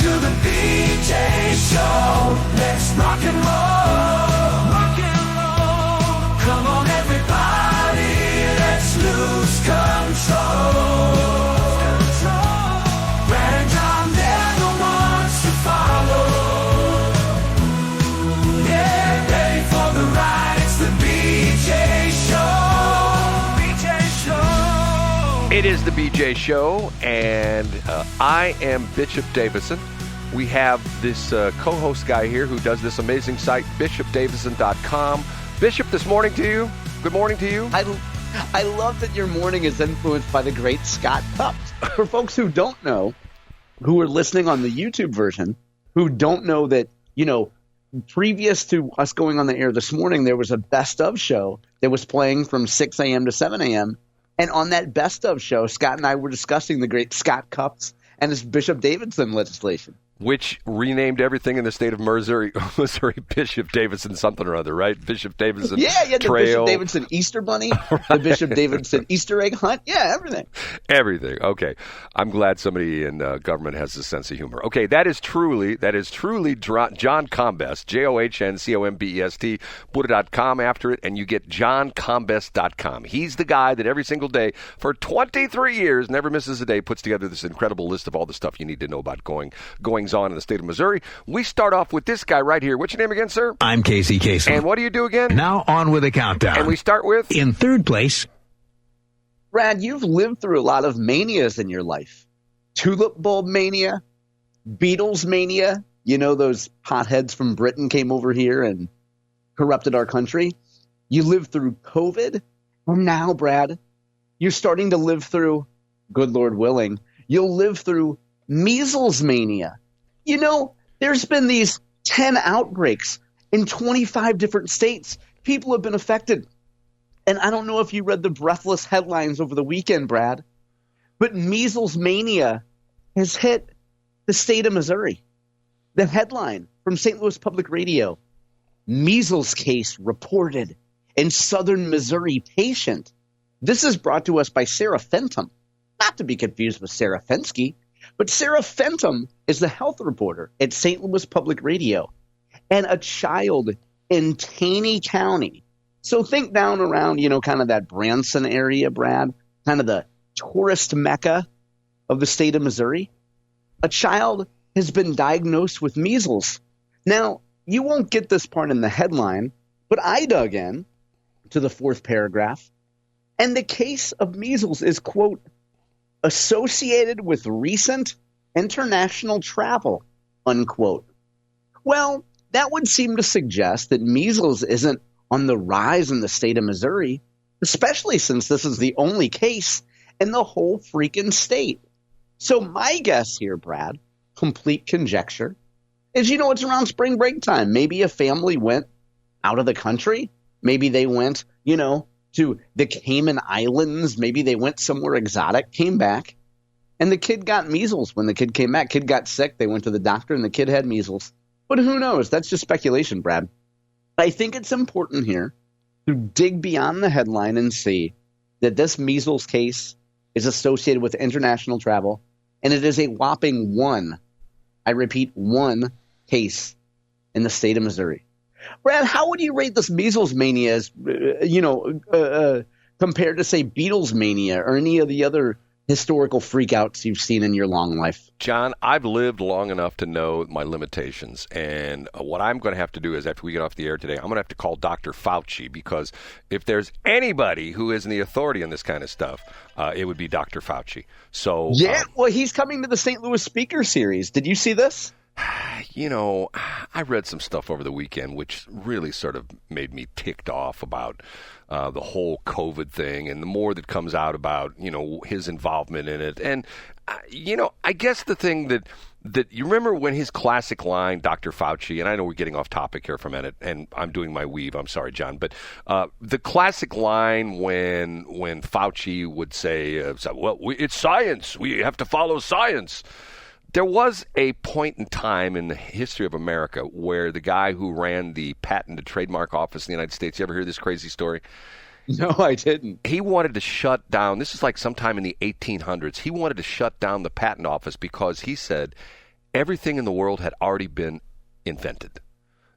to the BJ Show. Let's rock and roll. Rock and roll. Come on, everybody. Let's lose control. Brad and John, they're the ones to follow. Yeah, ready for the ride. It's the BJ Show. BJ Show. It is the BJ Show, and I am Bishop Davidson. We have this co-host guy here who does this amazing site, bishopdavidson.com. Bishop, this morning to you. Good morning to you. I love that your morning is influenced by the great Scott Cups. For folks who don't know, who are listening on the YouTube version, who don't know that, previous to us going on the air this morning, there was a best of show that was playing from 6 a.m. to 7 a.m. And on that best of show, Scott and I were discussing the great Scott Cups and his Bishop Davidson legislation. Which renamed everything in the state of Missouri Bishop Davidson something or other, right? Bishop Davidson the Trail. Bishop Davidson Easter Bunny, Right. The Bishop Davidson Easter egg hunt. Yeah, everything. Everything. Okay. I'm glad somebody in government has a sense of humor. Okay, that is truly John Combest, JohnCombest. Put a .com after it, and you get johncombest.com. He's the guy that every single day for 23 years, never misses a day, puts together this incredible list of all the stuff you need to know about goings on in the state of Missouri. We start off with this guy right here. What's your name again, sir? I'm Casey Kasem. And what do you do again? Now on with the countdown. And we start with? In third place. Brad, you've lived through a lot of manias in your life. Tulip bulb mania, Beatles mania. Those hotheads from Britain came over here and corrupted our country. You lived through COVID. And now, Brad, you're starting to live through, good Lord willing, you'll live through measles mania. There's been these 10 outbreaks in 25 different states. People have been affected. And I don't know if you read the breathless headlines over the weekend, Brad, but measles mania has hit the state of Missouri. The headline from St. Louis Public Radio, measles case reported in southern Missouri patient. This is brought to us by Sarah Fenton, not to be confused with Sarah Fensky. But Sarah Fenton is the health reporter at St. Louis Public Radio, and a child in Taney County. So think down around, kind of that Branson area, Brad, kind of the tourist mecca of the state of Missouri. A child has been diagnosed with measles. Now, you won't get this part in the headline, but I dug in to the fourth paragraph, and the case of measles is, quote, associated with recent international travel, unquote. Well, that would seem to suggest that measles isn't on the rise in the state of Missouri, especially since this is the only case in the whole freaking state. So my guess here, Brad, complete conjecture, is it's around spring break time. Maybe a family went out of the country. Maybe they went, to the Cayman Islands. Maybe they went somewhere exotic, came back, and the kid got measles when the kid came back. Kid got sick. They went to the doctor, and the kid had measles. But who knows? That's just speculation, Brad. I think it's important here to dig beyond the headline and see that this measles case is associated with international travel, and it is a whopping one, I repeat, one case in the state of Missouri. Brad, how would you rate this measles mania as, compared to, say, Beatles mania or any of the other historical freakouts you've seen in your long life? John, I've lived long enough to know my limitations. And what I'm going to have to do is, after we get off the air today, I'm going to have to call Dr. Fauci, because if there's anybody who is in the authority on this kind of stuff, it would be Dr. Fauci. So yeah, well, he's coming to the St. Louis Speaker Series. Did you see this? I read some stuff over the weekend which really sort of made me ticked off about the whole COVID thing, and the more that comes out about, his involvement in it. And, I guess the thing that you remember when his classic line, Dr. Fauci, and I know we're getting off topic here for a minute, and I'm doing my weave, I'm sorry, John, but the classic line when Fauci would say, it's science, we have to follow science. There was a point in time in the history of America where the guy who ran the Patent and Trademark Office in the United States, you ever hear this crazy story? No, I didn't. He wanted to shut down, this is like sometime in the 1800s, he wanted to shut down the patent office because he said everything in the world had already been invented.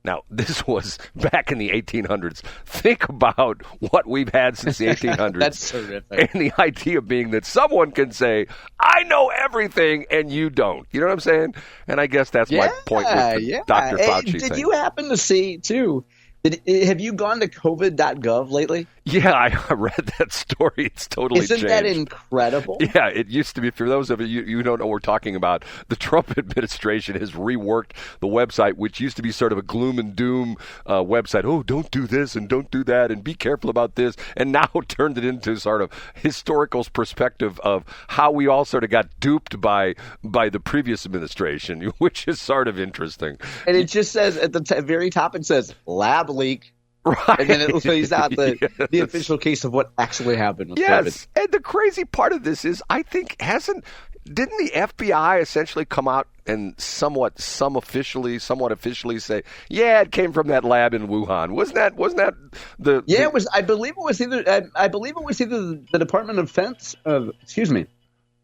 Now, this was back in the 1800s. Think about what we've had since the 1800s. That's terrific. And the idea being that someone can say, I know everything, and you don't. You know what I'm saying? And I guess that's my point with the Dr. Fauci Did thing. you happen to see, too, have you gone to covid.gov lately? Yeah, I read that story. It's totally Isn't changed. that incredible? Yeah, it used to be. For those of you don't know what we're talking about, the Trump administration has reworked the website, which used to be sort of a gloom and doom website. Oh, don't do this and don't do that and be careful about this. And now turned it into sort of historical perspective of how we all sort of got duped by the previous administration, which is sort of interesting. And it just says at the very top, it says lab leak. Right. And then it lays out the Yes. official case of what actually happened with Yes, COVID. and the crazy part of this is, I think, didn't the FBI essentially come out and somewhat officially say, yeah, it came from that lab in Wuhan? Wasn't that the? Yeah, it was. I believe it was either the Department of Defense.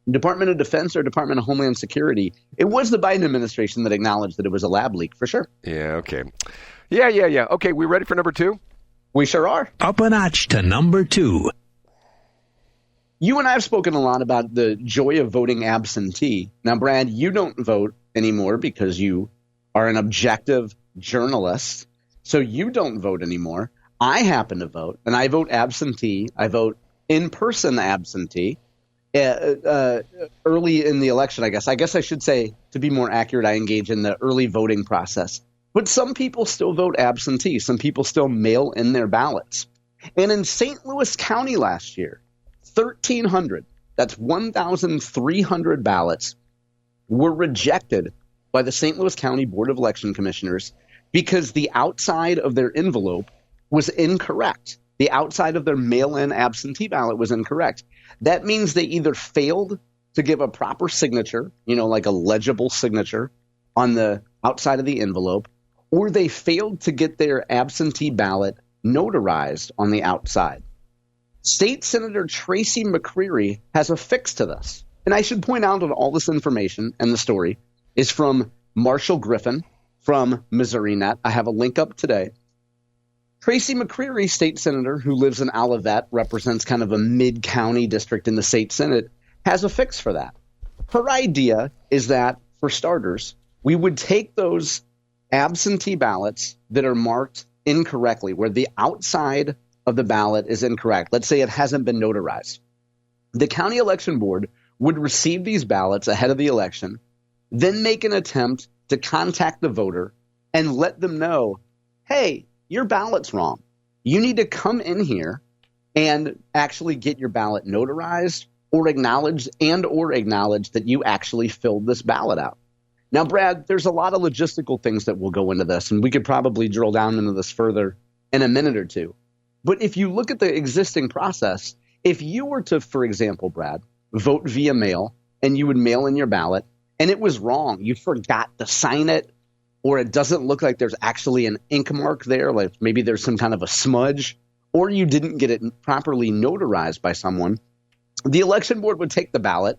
Department of Defense or Department of Homeland Security. It was the Biden administration that acknowledged that it was a lab leak for sure. Yeah. Okay. Yeah. Okay, we ready for number 2? We sure are. Up a notch to number 2. You and I have spoken a lot about the joy of voting absentee. Now, Brad, you don't vote anymore because you are an objective journalist, so you don't vote anymore. I happen to vote, and I vote absentee. I vote in-person absentee. Early in the election, I guess. I guess I should say, to be more accurate, I engage in the early voting process. But some people still vote absentee. Some people still mail in their ballots. And in St. Louis County last year, 1,300, that's 1,300 ballots, were rejected by the St. Louis County Board of Election Commissioners because the outside of their envelope was incorrect. The outside of their mail-in absentee ballot was incorrect. That means they either failed to give a proper signature, like a legible signature on the outside of the envelope, or they failed to get their absentee ballot notarized on the outside. State Senator Tracy McCreery has a fix to this. And I should point out that all this information and the story is from Marshall Griffin from MissouriNet. I have a link up today. Tracy McCreery, state senator who lives in Olivet, represents kind of a mid-county district in the state Senate, has a fix for that. Her idea is that, for starters, we would take those absentee ballots that are marked incorrectly, where the outside of the ballot is incorrect. Let's say it hasn't been notarized. The county election board would receive these ballots ahead of the election, then make an attempt to contact the voter and let them know, hey, your ballot's wrong. You need to come in here and actually get your ballot notarized or acknowledge that you actually filled this ballot out. Now, Brad, there's a lot of logistical things that will go into this, and we could probably drill down into this further in a minute or two. But if you look at the existing process, if you were to, for example, Brad, vote via mail and you would mail in your ballot and it was wrong, you forgot to sign it, or it doesn't look like there's actually an ink mark there, like maybe there's some kind of a smudge, or you didn't get it properly notarized by someone, the election board would take the ballot,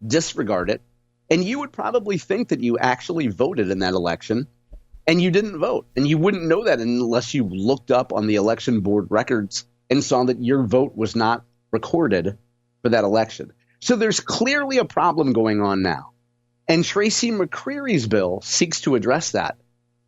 disregard it, and you would probably think that you actually voted in that election, and you didn't vote. And you wouldn't know that unless you looked up on the election board records and saw that your vote was not recorded for that election. So there's clearly a problem going on now. And Tracy McCreery's bill seeks to address that.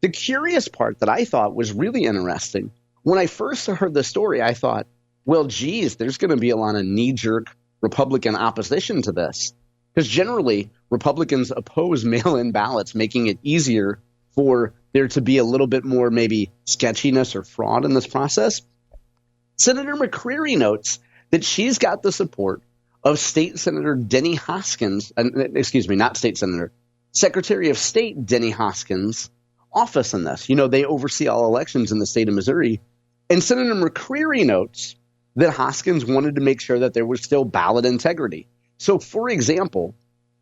The curious part that I thought was really interesting, when I first heard the story, I thought, well, geez, there's going to be a lot of knee-jerk Republican opposition to this. Because generally, Republicans oppose mail-in ballots, making it easier for there to be a little bit more maybe sketchiness or fraud in this process. Senator McCreery notes that she's got the support of State Senator Denny Hoskins, not State Senator, Secretary of State Denny Hoskins' office in this. They oversee all elections in the state of Missouri. And Senator McCreery notes that Hoskins wanted to make sure that there was still ballot integrity. So, for example,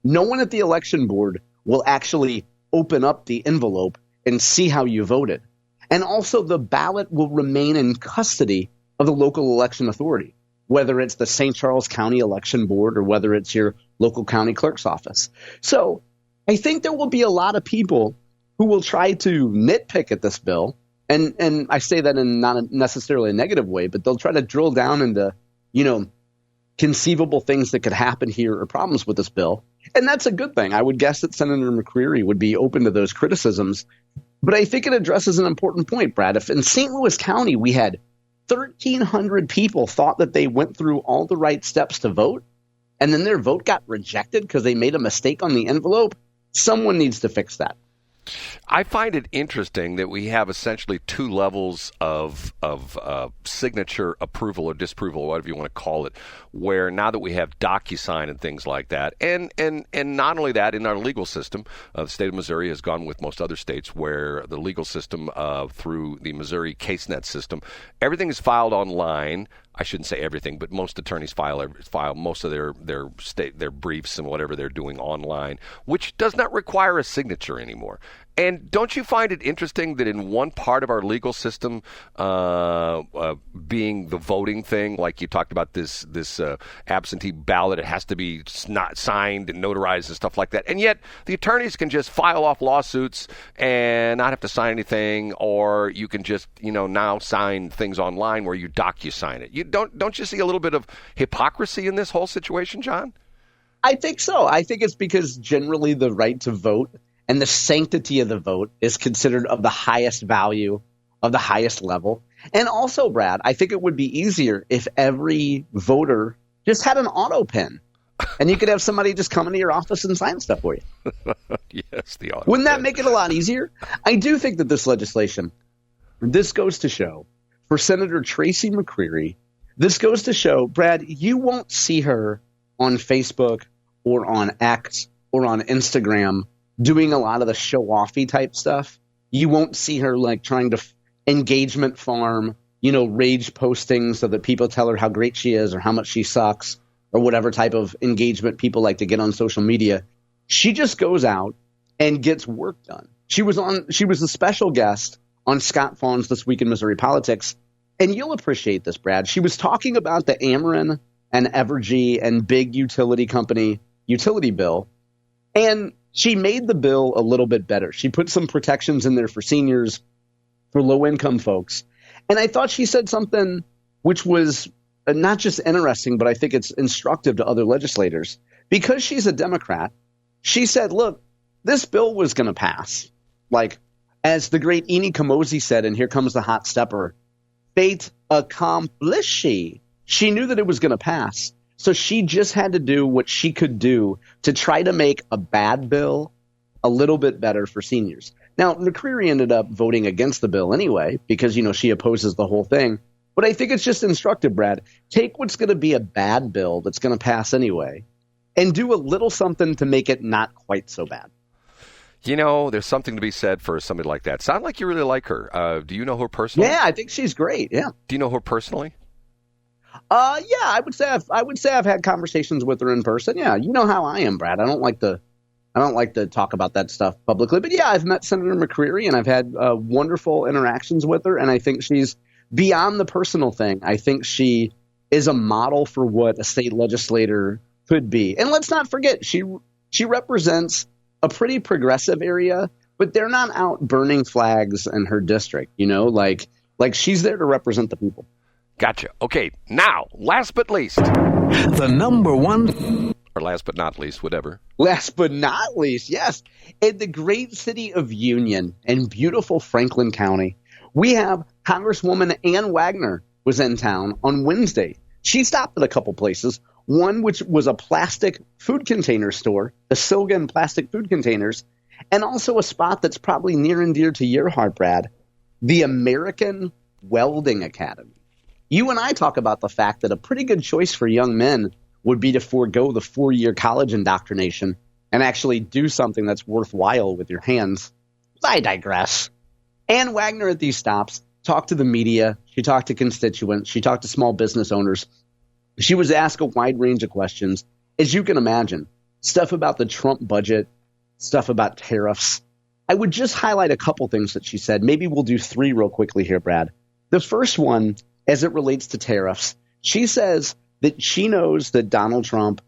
no one at the election board will actually open up the envelope and see how you voted. And also the ballot will remain in custody of the local election authority, whether it's the St. Charles County Election Board or whether it's your local county clerk's office. So I think there will be a lot of people who will try to nitpick at this bill. And I say that in not necessarily a negative way, but they'll try to drill down into, conceivable things that could happen here or problems with this bill. And that's a good thing. I would guess that Senator McCreery would be open to those criticisms. But I think it addresses an important point, Brad. If in St. Louis County we had 1,300 people thought that they went through all the right steps to vote, and then their vote got rejected because they made a mistake on the envelope, someone needs to fix that. I find it interesting that we have essentially two levels of signature approval or disapproval, or whatever you want to call it, where now that we have DocuSign and things like that, and not only that, in our legal system, the state of Missouri has gone with most other states where the legal system through the Missouri CaseNet system, everything is filed online. I shouldn't say everything, but most attorneys file most of their briefs and whatever they're doing online, which does not require a signature anymore. And don't you find it interesting that in one part of our legal system, being the voting thing, like you talked about this absentee ballot, it has to be not signed and notarized and stuff like that, and yet the attorneys can just file off lawsuits and not have to sign anything, or you can just now sign things online where you DocuSign it. You don't you see a little bit of hypocrisy in this whole situation, John? I think so. I think it's because generally the right to vote and the sanctity of the vote is considered of the highest value, of the highest level. And also, Brad, I think it would be easier if every voter just had an auto pen and you could have somebody just come into your office and sign stuff for you. Yes, the auto Wouldn't that pen. make it a lot easier? I do think that this legislation, this goes to show, for Senator Tracy McCreery, this goes to show, Brad, you won't see her on Facebook or on X or on Instagram doing a lot of the show-offy type stuff. You won't see her trying to engagement farm, rage posting so that people tell her how great she is or how much she sucks or whatever type of engagement people like to get on social media. She just goes out and gets work done. She was a special guest on Scott Fawn's This Week in Missouri Politics, and you'll appreciate this, Brad. She was talking about the Ameren and Evergy and big utility company utility bill, and she made the bill a little bit better. She put some protections in there for seniors, for low-income folks. And I thought she said something which was not just interesting, but I think it's instructive to other legislators. Because she's a Democrat, she said, look, this bill was going to pass. As the great Eni Kamosi said, and here comes the hot stepper, fait accompli. She knew that it was going to pass. So she just had to do what she could do to try to make a bad bill a little bit better for seniors. Now, McCreery ended up voting against the bill anyway because, she opposes the whole thing. But I think it's just instructive, Brad. Take what's going to be a bad bill that's going to pass anyway and do a little something to make it not quite so bad. There's something to be said for somebody like that. Sound like you really like her. Do you know her personally? Yeah, I think she's great. Yeah. Do you know her personally? Yeah, I would say I've had conversations with her in person. Yeah, you know how I am, Brad. I don't like to talk about that stuff publicly. But yeah, I've met Senator McCreery and I've had wonderful interactions with her. And I think she's beyond the personal thing. I think she is a model for what a state legislator could be. And let's not forget, she represents a pretty progressive area, but they're not out burning flags in her district. Like she's there to represent the people. Gotcha. Okay, now, last but least. The number one. Or last but not least, whatever. Last but not least, yes. In the great city of Union and beautiful Franklin County, we have Congresswoman Ann Wagner was in town on Wednesday. She stopped at a couple places, one which was a plastic food container store, the Silgan plastic food containers, and also a spot that's probably near and dear to your heart, Brad, the American Welding Academy. You and I talk about the fact that a pretty good choice for young men would be to forego the 4-year college indoctrination and actually do something that's worthwhile with your hands. I digress. Ann Wagner at these stops talked to the media. She talked to constituents. She talked to small business owners. She was asked a wide range of questions. As you can imagine, stuff about the Trump budget, stuff about tariffs. I would just highlight a couple things that she said. Maybe we'll do 3 real quickly here, Brad. The first one, as it relates to tariffs, she says that she knows that Donald Trump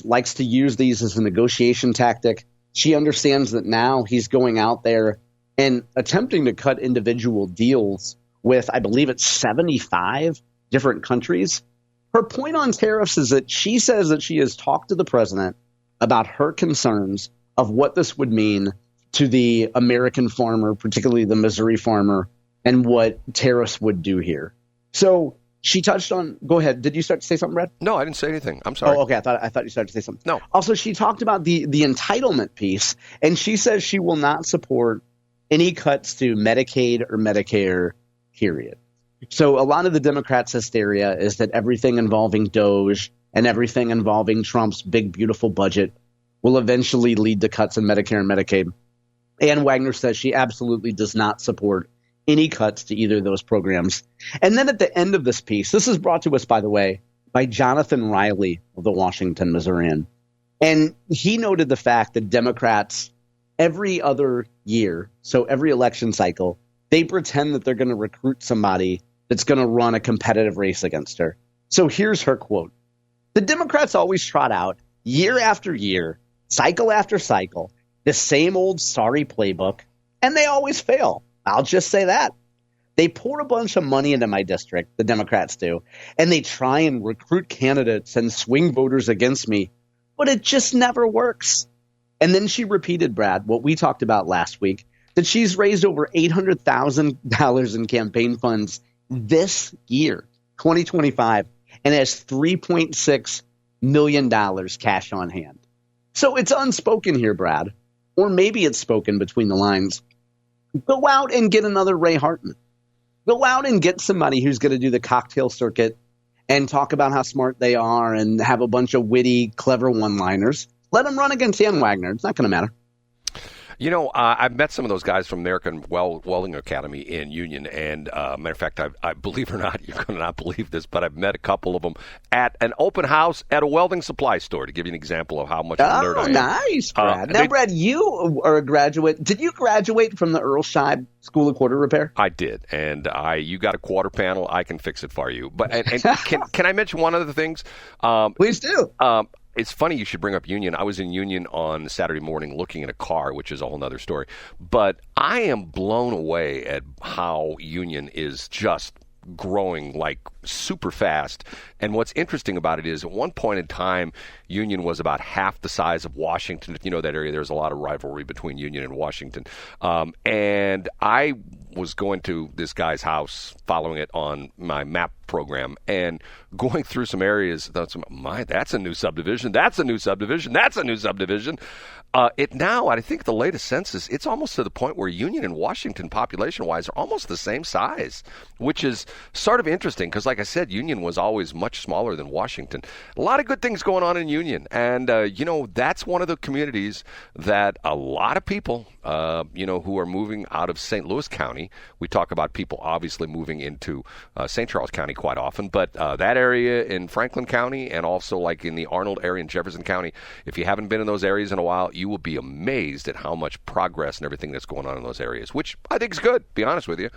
likes to use these as a negotiation tactic She understands that now he's going out there and attempting to cut individual deals with, I believe it's 75 different countries. Her point on tariffs is that she says that she has talked to the president about her concerns of what this would mean to the American farmer, particularly the Missouri farmer, and what tariffs would do here. So she touched on, go ahead. Did you start to say something, Brad? No, I didn't say anything. I'm sorry. Oh, okay. I thought you started to say something. No. Also, she talked about the entitlement piece, and she says she will not support any cuts to Medicaid or Medicare, period. So a lot of the Democrats' hysteria is that everything involving DOGE and everything involving Trump's big, beautiful budget will eventually lead to cuts in Medicare and Medicaid. And Wagner says she absolutely does not support any cuts to either of those programs. And then at the end of this piece, this is brought to us, by the way, by Jonathan Riley of the Washington Missourian. And he noted the fact that Democrats every other year, so every election cycle, they pretend that they're going to recruit somebody that's going to run a competitive race against her. So here's her quote. The Democrats always trot out year after year, cycle after cycle, the same old sorry playbook, and they always fail. I'll just say that. They pour a bunch of money into my district, the Democrats do, and they try and recruit candidates and swing voters against me, but it just never works. And then she repeated, Brad, what we talked about last week, that she's raised over $800,000 in campaign funds this year, 2025, and has $3.6 million cash on hand. So it's unspoken here, Brad, or maybe it's spoken between the lines. Go out and get another Ray Hartman. Go out and get somebody who's going to do the cocktail circuit and talk about how smart they are and have a bunch of witty, clever one-liners. Let them run against Dan Wagner. It's not going to matter. You know, I've met some of those guys from American Welding Academy in Union, and matter of fact, I believe it or not, you're going to not believe this, but I've met a couple of them at an open house at a welding supply store, to give you an example of how much of a nerd I am. Nice, Brad. Now, Brad, you are a graduate. Did you graduate from the Earl Scheib School of Quarter Repair? I did, and you got a quarter panel, I can fix it for you. But and can I mention one of the things? Please do. It's funny you should bring up Union. I was in Union on Saturday morning looking at a car, which is a whole other story. But I am blown away at how Union is just growing like super fast. And what's interesting about it is at one point in time, Union was about half the size of Washington. If you know that area, there's a lot of rivalry between Union and Washington. And I was going to this guy's house, following it on my map program, and going through some areas. That's a new subdivision. That's a new subdivision. That's a new subdivision. It now, I think the latest census, it's almost to the point where Union and Washington, population-wise, are almost the same size, which is sort of interesting because, like I said, Union was always much smaller than Washington. A lot of good things going on in Union, and that's one of the communities that a lot of people, who are moving out of St. Louis County. We talk about people obviously moving into St. Charles County quite often, but that area in Franklin County and also like in the Arnold area in Jefferson County, if you haven't been in those areas in a while, you will be amazed at how much progress and everything that's going on in those areas, which I think is good, to be honest with you.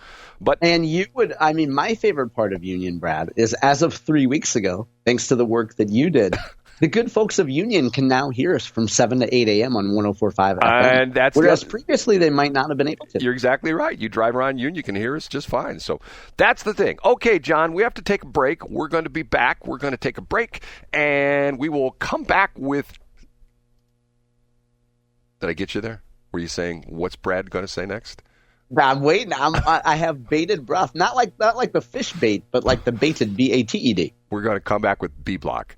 And my favorite part of Union, Brad, is as of 3 weeks ago, thanks to the work that you did, the good folks of Union can now hear us from 7 to 8 a.m. on 104.5 FM. Whereas previously they might not have been able to. You're exactly right. You drive around Union, you can hear us just fine. So that's the thing. Okay, John, we have to take a break. We're going to be back. We're going to take a break, and we will come back with... Did I get you there? Were you saying, what's Brad going to say next? I'm waiting. I have bated breath. Not like the fish bait, but like the baited, B-A-T-E-D. We're going to come back with B Block.